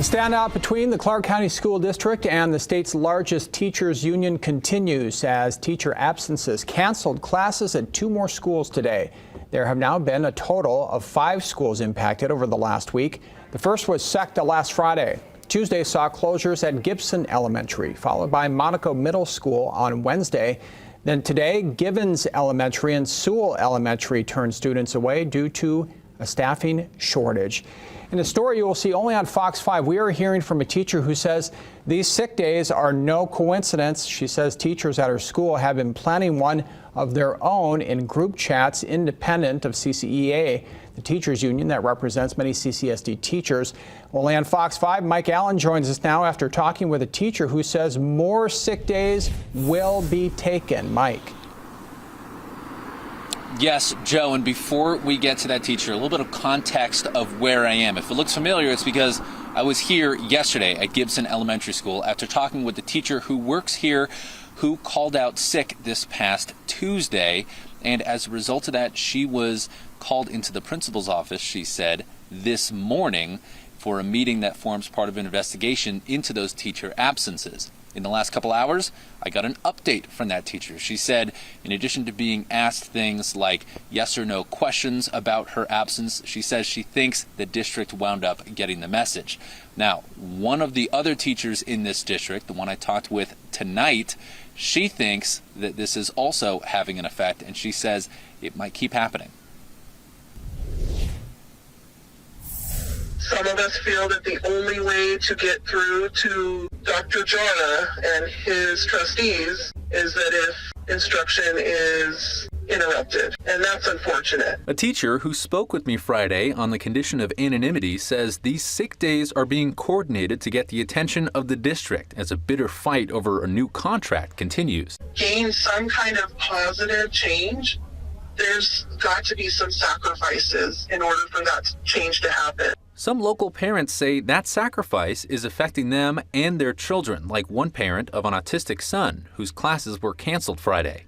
The standout between the Clark County School District and the state's largest teachers union continues as teacher absences canceled classes at 2 more schools today. There have now been a total of 5 schools impacted over the last week. The first was SECTA last Friday. Tuesday saw closures at Gibson Elementary, followed by Monaco Middle School on Wednesday. Then today, Givens Elementary and Sewell Elementary turned students away due to a staffing shortage. In a story you will see only on Fox 5, we are hearing from a teacher who says these sick days are no coincidence. She says teachers at her school have been planning one of their own in group chats independent of CCEA, the teachers union that represents many CCSD teachers. Only on Fox 5, Mike Allen joins us now after talking with a teacher who says more sick days will be taken. Mike. Yes, Joe, and before we get to that, teacher, a little bit of context of where I am. If it looks familiar, it's because I was here yesterday at Gibson Elementary School after talking with the teacher who works here who called out sick this past Tuesday, and as a result of that, she was called into the principal's office, she said, this morning for a meeting that forms part of an investigation into those teacher absences. In the last couple hours, I got an update from that teacher. She said, in addition to being asked things like yes or no questions about her absence, she says she thinks the district wound up getting the message. Now, one of the other teachers in this district, the one I talked with tonight, she thinks that this is also having an effect, and she says it might keep happening. Some of us feel that the only way to get through to Dr. Jara and his trustees is that if instruction is interrupted, and that's unfortunate. A teacher who spoke with me Friday on the condition of anonymity says these sick days are being coordinated to get the attention of the district as a bitter fight over a new contract continues. Gain some kind of positive change, there's got to be some sacrifices in order for that change to happen. Some local parents say that sacrifice is affecting them and their children, like one parent of an autistic son whose classes were canceled Friday.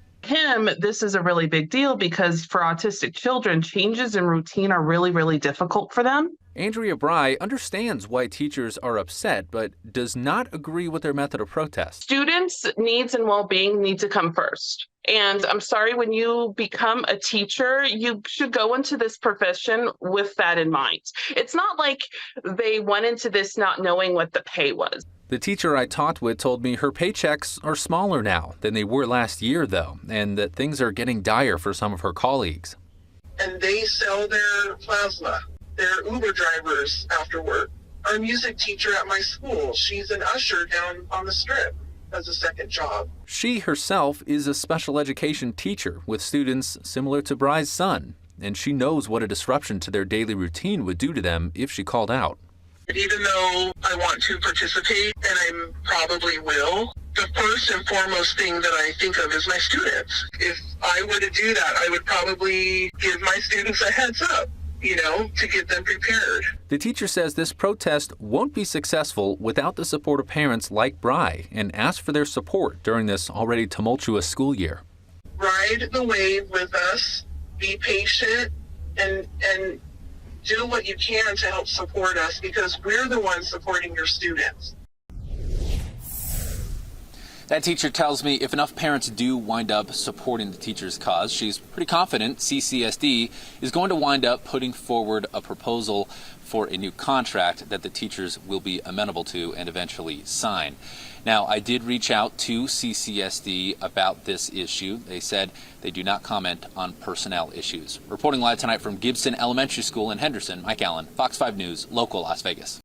This is a really big deal because for autistic children, changes in routine are really, really difficult for them. Andrea Bry understands why teachers are upset, but does not agree with their method of protest. Students' needs and well-being need to come first. And I'm sorry, when you become a teacher, you should go into this profession with that in mind. It's not like they went into this not knowing what the pay was. The teacher I talked with told me her paychecks are smaller now than they were last year, though, and that things are getting dire for some of her colleagues. And they sell their plasma. They're Uber drivers after work. Our music teacher at my school, she's an usher down on the strip as a second job. She herself is a special education teacher with students similar to Bry's son, and she knows what a disruption to their daily routine would do to them if she called out. Even though I want to participate, and I probably will, the first and foremost thing that I think of is my students. If I were to do that, I would probably give my students a heads up, to get them prepared. The teacher says this protest won't be successful without the support of parents like Bry and asks for their support during this already tumultuous school year. Ride the wave with us, be patient, and do what you can to help support us because we're the ones supporting your students. That teacher tells me if enough parents do wind up supporting the teacher's cause, she's pretty confident CCSD is going to wind up putting forward a proposal for a new contract that the teachers will be amenable to and eventually sign. Now, I did reach out to CCSD about this issue. They said they do not comment on personnel issues. Reporting live tonight from Gibson Elementary School in Henderson, Mike Allen, Fox 5 News, local Las Vegas.